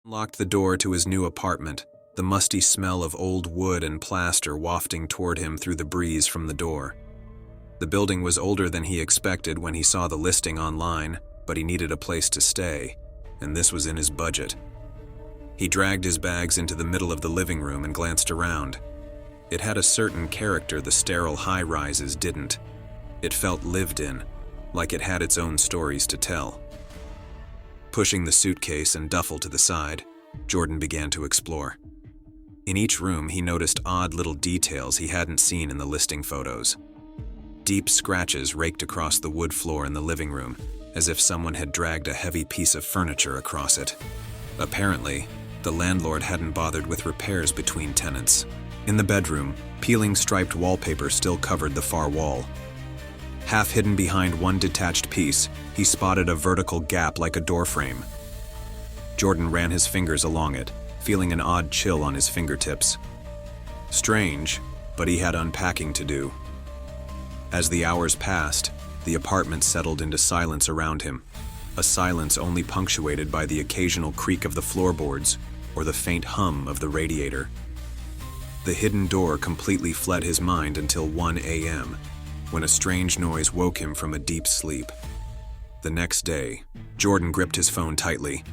Locked the door to his new apartment, the musty smell of old wood and plaster wafting toward him through the breeze from the door. The building was older than he expected when he saw the listing online, but he needed a place to stay, and this was in his budget. He dragged his bags into the middle of the living room and glanced around. It had a certain character the sterile high-rises didn't. It felt lived in, like it had its own stories to tell. Pushing the suitcase and duffel to the side, Jordan began to explore. In each room, he noticed odd little details he hadn't seen in the listing photos. Deep scratches raked across the wood floor in the living room, as if someone had dragged a heavy piece of furniture across it. Apparently, the landlord hadn't bothered with repairs between tenants. In the bedroom, peeling striped wallpaper still covered the far wall. Half hidden behind one detached piece, he spotted a vertical gap like a doorframe. Jordan ran his fingers along it, feeling an odd chill on his fingertips. Strange, but he had unpacking to do. As the hours passed, the apartment settled into silence around him, a silence only punctuated by the occasional creak of the floorboards or the faint hum of the radiator. The hidden door completely fled his mind until 1 a.m., when a strange noise woke him from a deep sleep. The next day, Jordan gripped his phone tightly.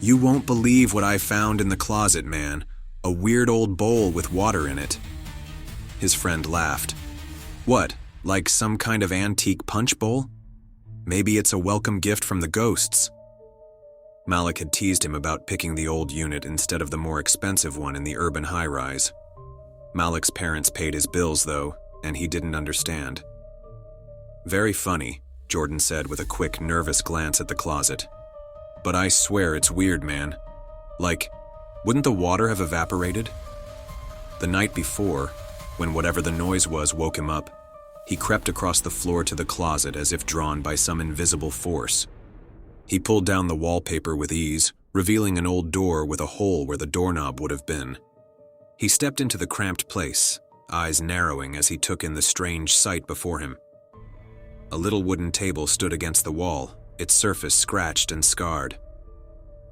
"You won't believe what I found in the closet, man. A weird old bowl with water in it." His friend laughed. "What, like some kind of antique punch bowl? Maybe it's a welcome gift from the ghosts." Malik had teased him about picking the old unit instead of the more expensive one in the urban high-rise. Malik's parents paid his bills, though, and he didn't understand. "Very funny," Jordan said with a quick, nervous glance at the closet. "But I swear it's weird, man. Like, wouldn't the water have evaporated?" The night before, when whatever the noise was woke him up, he crept across the floor to the closet as if drawn by some invisible force. He pulled down the wallpaper with ease, revealing an old door with a hole where the doorknob would have been. He stepped into the cramped place, eyes narrowing as he took in the strange sight before him. A little wooden table stood against the wall, its surface scratched and scarred.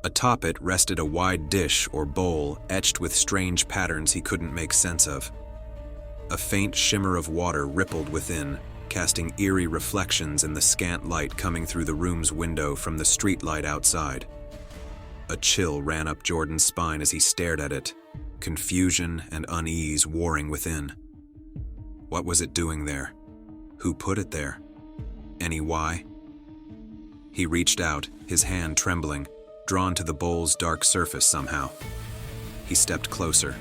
Atop it rested a wide dish or bowl etched with strange patterns he couldn't make sense of. A faint shimmer of water rippled within, casting eerie reflections in the scant light coming through the room's window from the streetlight outside. A chill ran up Jordan's spine as he stared at it, confusion and unease warring within. What was it doing there? Who put it there? Any why? He reached out, his hand trembling, drawn to the bowl's dark surface somehow. He stepped closer.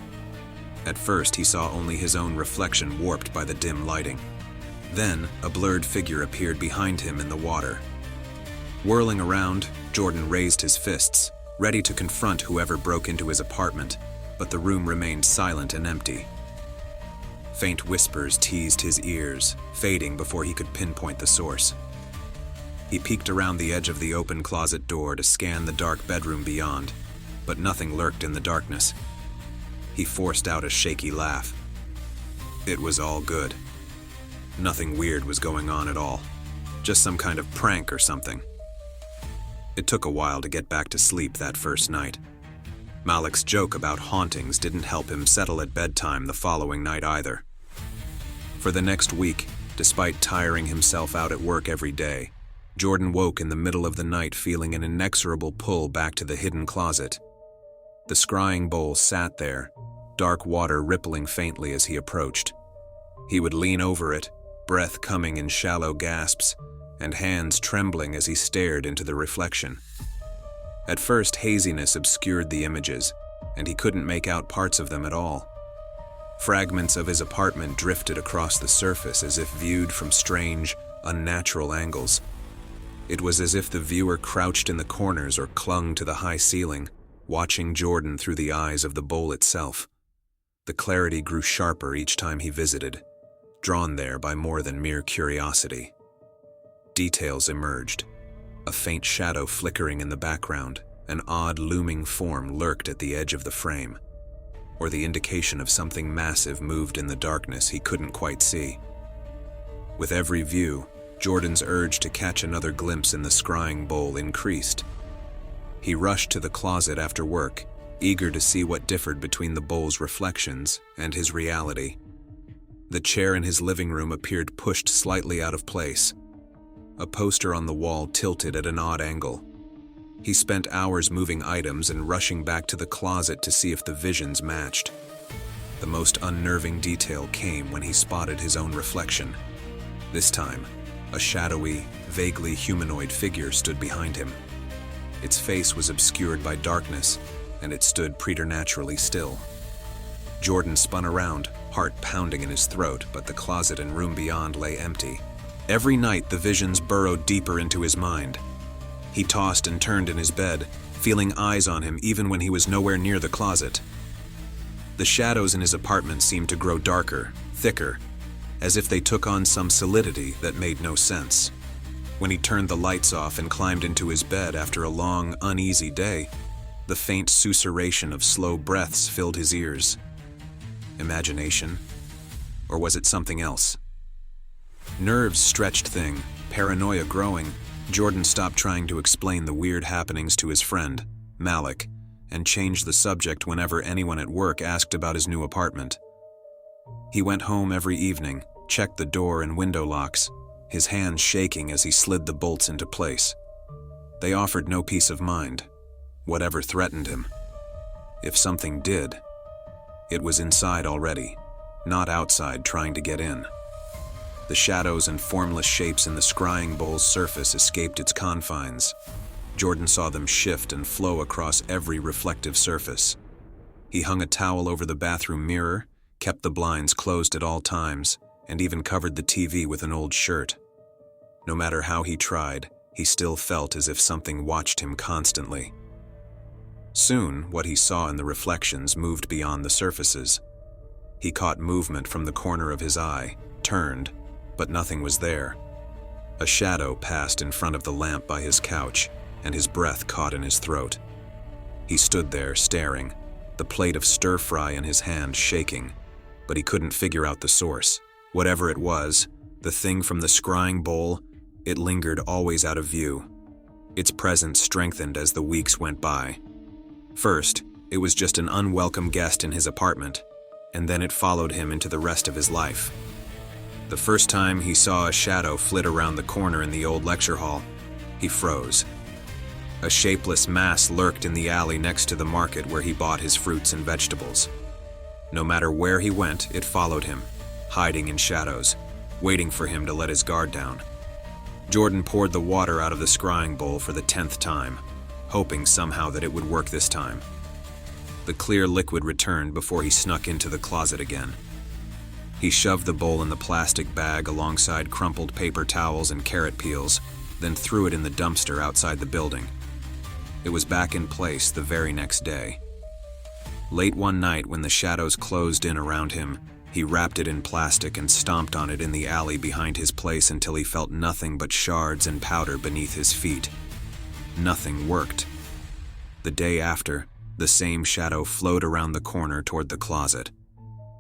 At first, he saw only his own reflection warped by the dim lighting. Then, a blurred figure appeared behind him in the water. Whirling around, Jordan raised his fists, ready to confront whoever broke into his apartment, but the room remained silent and empty. Faint whispers teased his ears, fading before he could pinpoint the source. He peeked around the edge of the open closet door to scan the dark bedroom beyond, but nothing lurked in the darkness. He forced out a shaky laugh. It was all good. Nothing weird was going on at all. Just some kind of prank or something. It took a while to get back to sleep that first night. Malik's joke about hauntings didn't help him settle at bedtime the following night either. For the next week, despite tiring himself out at work every day, Jordan woke in the middle of the night feeling an inexorable pull back to the hidden closet. The scrying bowl sat there, dark water rippling faintly as he approached. He would lean over it, breath coming in shallow gasps, and hands trembling as he stared into the reflection. At first, haziness obscured the images, and he couldn't make out parts of them at all. Fragments of his apartment drifted across the surface as if viewed from strange, unnatural angles. It was as if the viewer crouched in the corners or clung to the high ceiling, watching Jordan through the eyes of the bowl itself. The clarity grew sharper each time he visited, drawn there by more than mere curiosity. Details emerged. A faint shadow flickering in the background, an odd looming form lurked at the edge of the frame, or the indication of something massive moved in the darkness he couldn't quite see. With every view, Jordan's urge to catch another glimpse in the scrying bowl increased. He rushed to the closet after work, eager to see what differed between the bowl's reflections and his reality. The chair in his living room appeared pushed slightly out of place. A poster on the wall tilted at an odd angle. He spent hours moving items and rushing back to the closet to see if the visions matched. The most unnerving detail came when he spotted his own reflection. This time, a shadowy, vaguely humanoid figure stood behind him. Its face was obscured by darkness, and it stood preternaturally still. Jordan spun around, heart pounding in his throat, but the closet and room beyond lay empty. Every night, the visions burrowed deeper into his mind. He tossed and turned in his bed, feeling eyes on him even when he was nowhere near the closet. The shadows in his apartment seemed to grow darker, thicker, as if they took on some solidity that made no sense. When he turned the lights off and climbed into his bed after a long, uneasy day, the faint susurration of slow breaths filled his ears. Imagination? Or was it something else? Nerves stretched thin, paranoia growing, Jordan stopped trying to explain the weird happenings to his friend, Malik, and changed the subject whenever anyone at work asked about his new apartment. He went home every evening, checked the door and window locks, his hands shaking as he slid the bolts into place. They offered no peace of mind, whatever threatened him. If something did, it was inside already, not outside trying to get in. The shadows and formless shapes in the scrying bowl's surface escaped its confines. Jordan saw them shift and flow across every reflective surface. He hung a towel over the bathroom mirror, kept the blinds closed at all times, and even covered the TV with an old shirt. No matter how he tried, he still felt as if something watched him constantly. Soon, what he saw in the reflections moved beyond the surfaces. He caught movement from the corner of his eye, turned, but nothing was there. A shadow passed in front of the lamp by his couch, and his breath caught in his throat. He stood there, staring, the plate of stir-fry in his hand shaking, but he couldn't figure out the source. Whatever it was, the thing from the scrying bowl, it lingered always out of view. Its presence strengthened as the weeks went by. First, it was just an unwelcome guest in his apartment, and then it followed him into the rest of his life. The first time he saw a shadow flit around the corner in the old lecture hall, he froze. A shapeless mass lurked in the alley next to the market where he bought his fruits and vegetables. No matter where he went, it followed him, hiding in shadows, waiting for him to let his guard down. Jordan poured the water out of the scrying bowl for the 10th time, hoping somehow that it would work this time. The clear liquid returned before he snuck into the closet again. He shoved the bowl in the plastic bag alongside crumpled paper towels and carrot peels, then threw it in the dumpster outside the building. It was back in place the very next day. Late one night, when the shadows closed in around him, he wrapped it in plastic and stomped on it in the alley behind his place until he felt nothing but shards and powder beneath his feet. Nothing worked. The day after, the same shadow flowed around the corner toward the closet.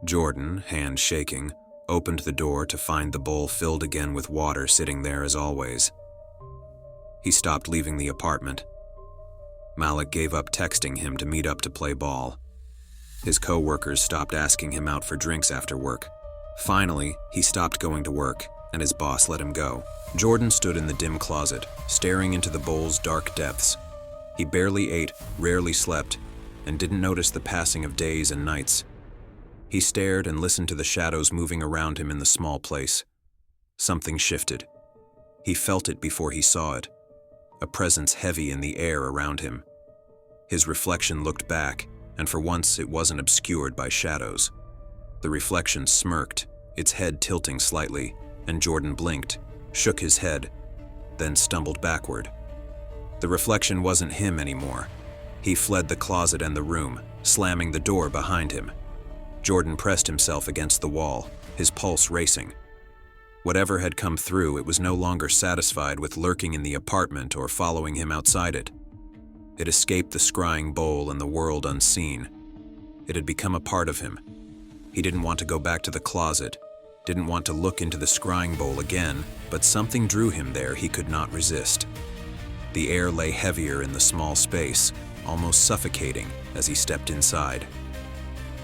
Jordan, hands shaking, opened the door to find the bowl filled again with water sitting there as always. He stopped leaving the apartment. Malik gave up texting him to meet up to play ball. His co-workers stopped asking him out for drinks after work. Finally, he stopped going to work, and his boss let him go. Jordan stood in the dim closet, staring into the bowl's dark depths. He barely ate, rarely slept, and didn't notice the passing of days and nights. He stared and listened to the shadows moving around him in the small place. Something shifted. He felt it before he saw it, a presence heavy in the air around him. His reflection looked back, and for once it wasn't obscured by shadows. The reflection smirked, its head tilting slightly, and Jordan blinked, shook his head, then stumbled backward. The reflection wasn't him anymore. He fled the closet and the room, slamming the door behind him. Jordan pressed himself against the wall, his pulse racing. Whatever had come through, it was no longer satisfied with lurking in the apartment or following him outside it. It escaped the scrying bowl and the world unseen. It had become a part of him. He didn't want to go back to the closet, didn't want to look into the scrying bowl again, but something drew him there he could not resist. The air lay heavier in the small space, almost suffocating as he stepped inside.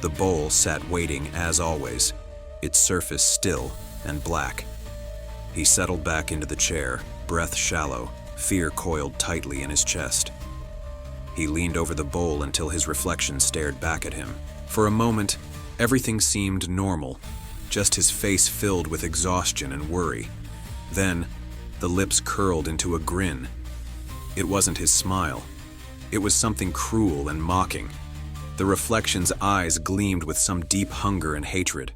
The bowl sat waiting as always, its surface still and black. He settled back into the chair, breath shallow, fear coiled tightly in his chest. He leaned over the bowl until his reflection stared back at him. For a moment, everything seemed normal, just his face filled with exhaustion and worry. Then, the lips curled into a grin. It wasn't his smile. It was something cruel and mocking. The reflection's eyes gleamed with some deep hunger and hatred.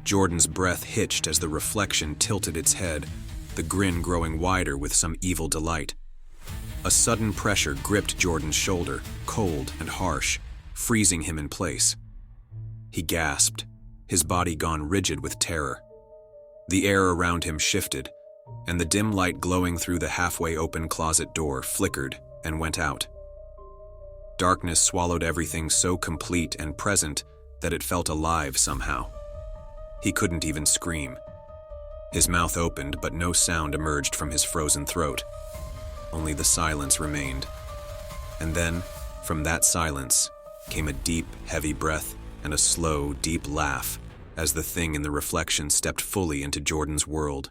Jordan's breath hitched as the reflection tilted its head, the grin growing wider with some evil delight. A sudden pressure gripped Jordan's shoulder, cold and harsh, freezing him in place. He gasped, his body gone rigid with terror. The air around him shifted, and the dim light glowing through the halfway open closet door flickered and went out. Darkness swallowed everything so complete and present that it felt alive somehow. He couldn't even scream. His mouth opened, but no sound emerged from his frozen throat. Only the silence remained. And then, from that silence, came a deep, heavy breath and a slow, deep laugh as the thing in the reflection stepped fully into Jordan's world.